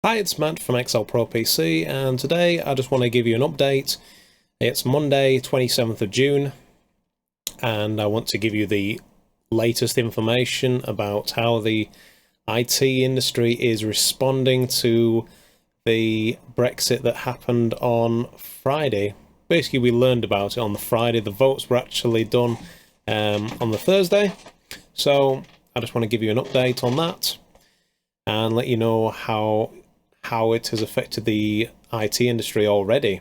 Hi, it's Matt from Excel Pro PC, and today I just want to give you an update. It's Monday, 27th of June, and I want to give you the latest information about how the IT industry is responding to the Brexit that happened on Friday. Basically, we learned about it on the Friday. The votes were actually done on the Thursday, so I just want to give you an update on that and let you know how it has affected the IT industry already.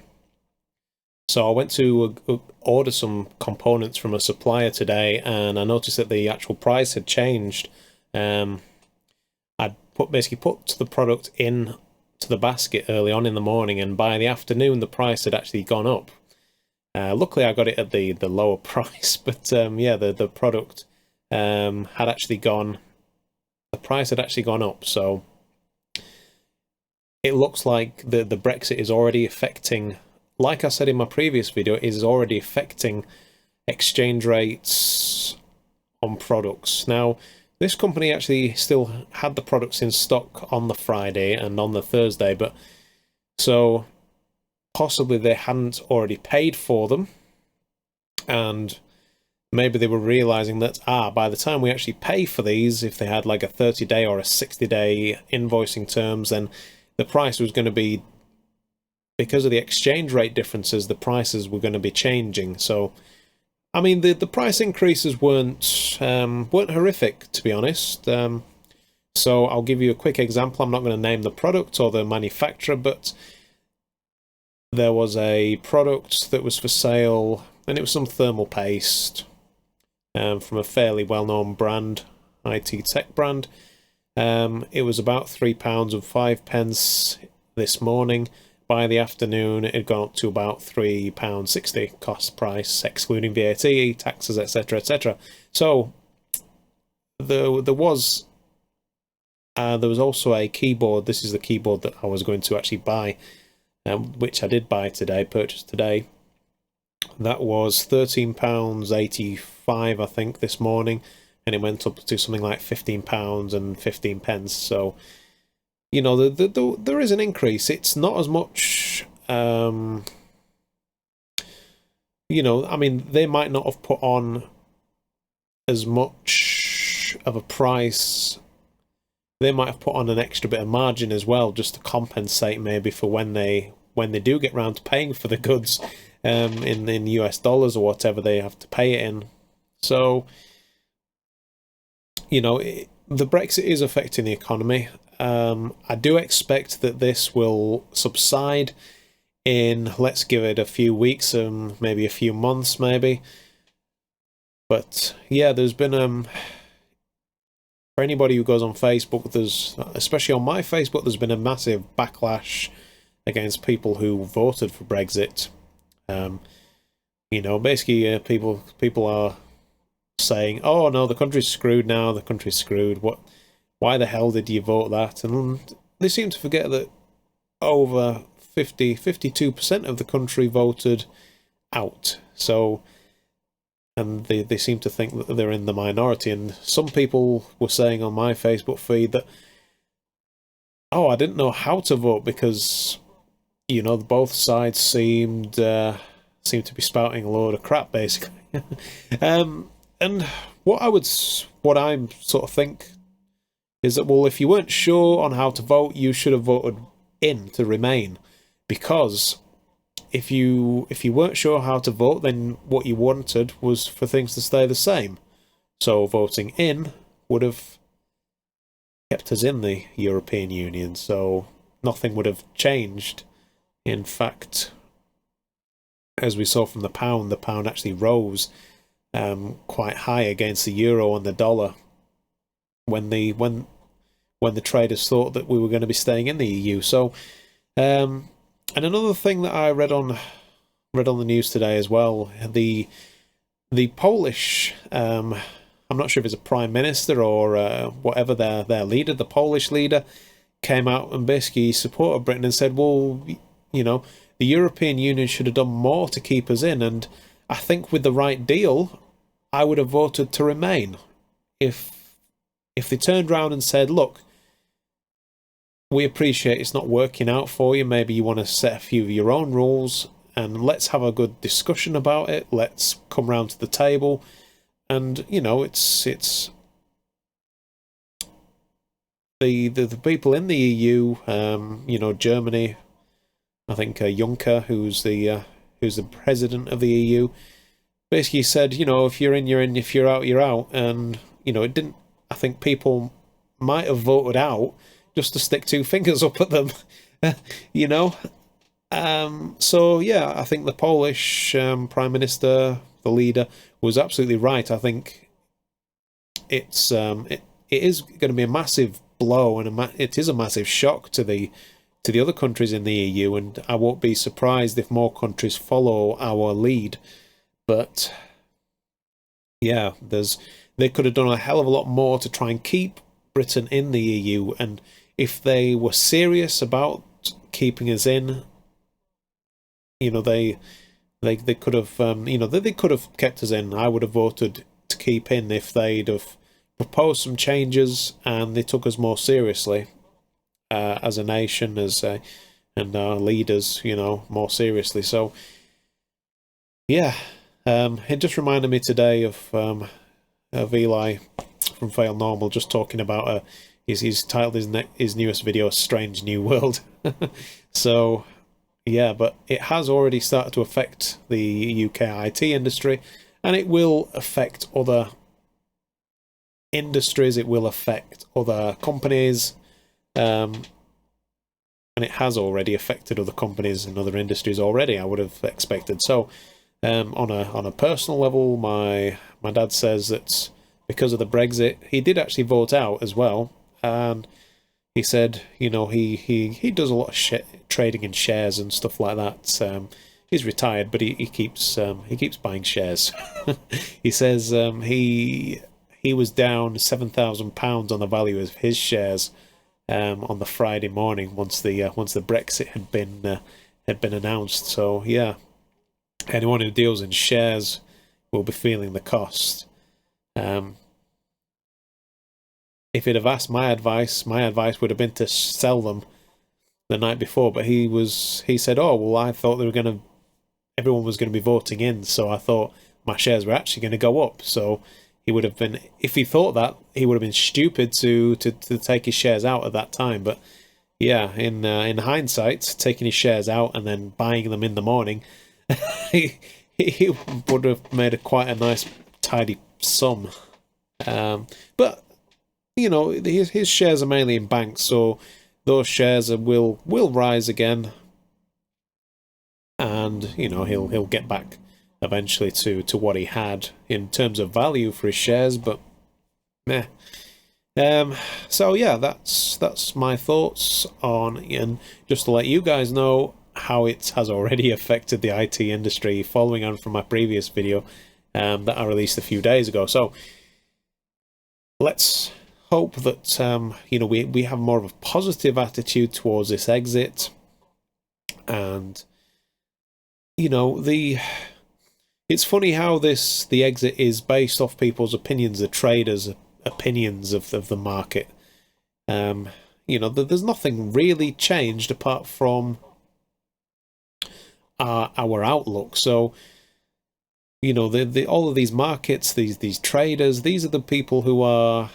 So I went to order some components from a supplier today, and I noticed that the actual price had changed. I basically put the product in to the basket early on in the morning, and by the afternoon the price had actually gone up. Luckily I got it at the lower price, but yeah, the product had actually gone. The price had actually gone up, so it looks like the Brexit is already affecting, like I said in my previous video, it is already affecting exchange rates on products. Now, this company actually still had the products in stock on the Friday and on the Thursday, but so possibly they hadn't already paid for them, and maybe they were realizing that by the time we actually pay for these, if they had like a 30-day or a 60-day invoicing terms, then the price was going to be, because of the exchange rate differences, the prices were going to be changing. So, I mean, the price increases weren't horrific, to be honest. So I'll give you a quick example. I'm not going to name the product or the manufacturer, but there was a product that was for sale, and it was some thermal paste from a fairly well-known brand, IT tech brand. It was about £3.05 this morning. By the afternoon, it had gone up to about £3.60 cost price, excluding VAT, taxes, etc., etc. So there was also a keyboard. This is the keyboard that I was going to actually buy, which I did buy today, purchased today. That was £13.85, I think, this morning, and it went up to something like £15.15. So, you know, there is an increase. It's not as much. You know, I mean, they might not have put on as much of a price. They might have put on an extra bit of margin as well, just to compensate maybe for when they do get round to paying for the goods in US dollars or whatever they have to pay it in. So, you know, the Brexit is affecting the economy. I do expect that this will subside in, let's give it a few weeks, maybe a few months, maybe. But yeah, there's been for anybody who goes on Facebook, especially on my Facebook, there's been a massive backlash against people who voted for Brexit. You know, basically, people are saying, "Oh no, the country's screwed now. The country's screwed. Why the hell did you vote that?" And they seem to forget that over 52% of the country voted out. So, and they seem to think that they're in the minority. And some people were saying on my Facebook feed that, "Oh, I didn't know how to vote because, you know, both sides seemed to be spouting a load of crap, basically." And what I sort of think is that, well, if you weren't sure on how to vote, you should have voted in to remain, because if you weren't sure how to vote, then what you wanted was for things to stay the same. So voting in would have kept us in the European Union, so nothing would have changed. In fact, as we saw from the pound actually rose quite high against the euro and the dollar when the traders thought that we were going to be staying in the EU. So, and another thing that I read on the news today as well, the Polish, I'm not sure if it's a prime minister or whatever their leader, the Polish leader, came out and basically supported Britain and said, well, you know, the European Union should have done more to keep us in, and I think with the right deal, I would have voted to remain. If they turned around and said, look, we appreciate it's not working out for you. Maybe you want to set a few of your own rules, and let's have a good discussion about it. Let's come round to the table, and you know, it's the people in the EU, you know, Germany. I think Juncker, who's the president of the EU, basically said, you know, if you're in, you're in. If you're out, you're out. And you know, it didn't. I think people might have voted out just to stick two fingers up at them, you know. So yeah, I think the Polish Prime Minister, the leader, was absolutely right. I think it's it is going to be a massive blow, and it is a massive shock to the other countries in the EU, and I won't be surprised if more countries follow our lead. But yeah, they could have done a hell of a lot more to try and keep Britain in the EU, and if they were serious about keeping us in, you know, they could have, you know, they could have kept us in. I would have voted to keep in if they'd have proposed some changes and they took us more seriously as a nation, and our leaders, you know, more seriously. So yeah, it just reminded me today of Eli from Fail Normal, just talking about he's titled his newest video "A Strange New World." So yeah, but it has already started to affect the UK IT industry, and it will affect other industries. It will affect other companies, and it has already affected other companies and other industries already, I would have expected. So on a personal level, my dad says that because of the Brexit, he did actually vote out as well, and he said, you know, he does a lot of trading in shares and stuff like that. He's retired, but he keeps buying shares. He says he was down £7,000 on the value of his shares on the Friday morning once the Brexit had been announced. So yeah, anyone who deals in shares will be feeling the cost. If he'd have asked my advice would have been to sell them the night before. But he said, "Oh well, I thought everyone was going to be voting in, so I thought my shares were actually going to go up." So he would have been, if he thought that, he would have been stupid to take his shares out at that time. But yeah, in hindsight, taking his shares out and then buying them in the morning, he would have made quite a nice tidy sum. But you know, his shares are mainly in banks, so those shares will rise again, and you know, he'll get back eventually to what he had in terms of value for his shares. But meh. So yeah, that's my thoughts on, and just to let you guys know how it has already affected the IT industry, following on from my previous video that I released a few days ago. So let's hope that you know, we have more of a positive attitude towards this exit, and you know, it's funny how the exit is based off people's opinions, the traders' opinions of the market. You know, there's nothing really changed apart from our outlook. So you know, all of these markets, these traders, these are the people who are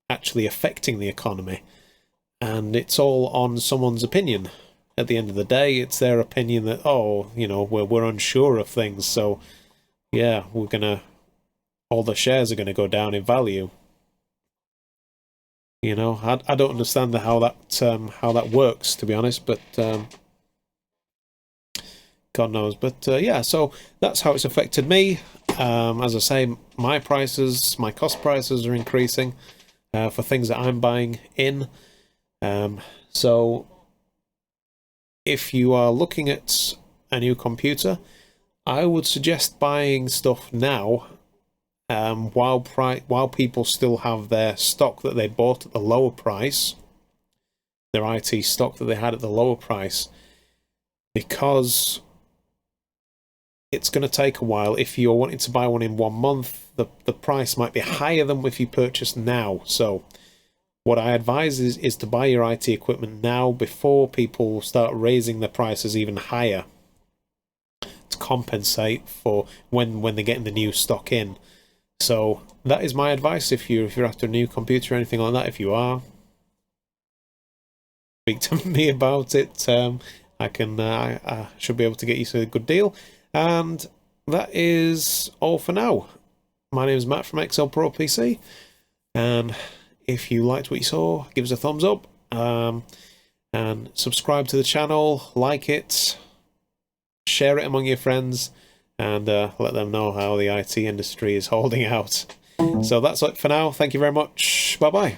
actually affecting the economy, and it's all on someone's opinion. At the end of the day, it's their opinion that, oh, you know, we're unsure of things, so yeah, all the shares are gonna go down in value. You know, I don't understand how that works, to be honest, but God knows. But yeah, so that's how it's affected me. As I say, my cost prices are increasing for things that I'm buying in. So if you are looking at a new computer, I would suggest buying stuff now, while people still have their stock that they bought at the lower price, their IT stock that they had at the lower price, because it's going to take a while. If you're wanting to buy one in 1 month, the price might be higher than if you purchase now. So What I advise is to buy your IT equipment now before people start raising the prices even higher to compensate for when they're getting the new stock in. So that is my advice if you're after a new computer or anything like that. If you are, speak to me about it. I should be able to get you a good deal. And that is all for now. My name is Matt from Excel Pro PC, and if you liked what you saw, give us a thumbs up, and subscribe to the channel, like it, share it among your friends, and let them know how the IT industry is holding out. So that's it for now. Thank you very much. Bye bye.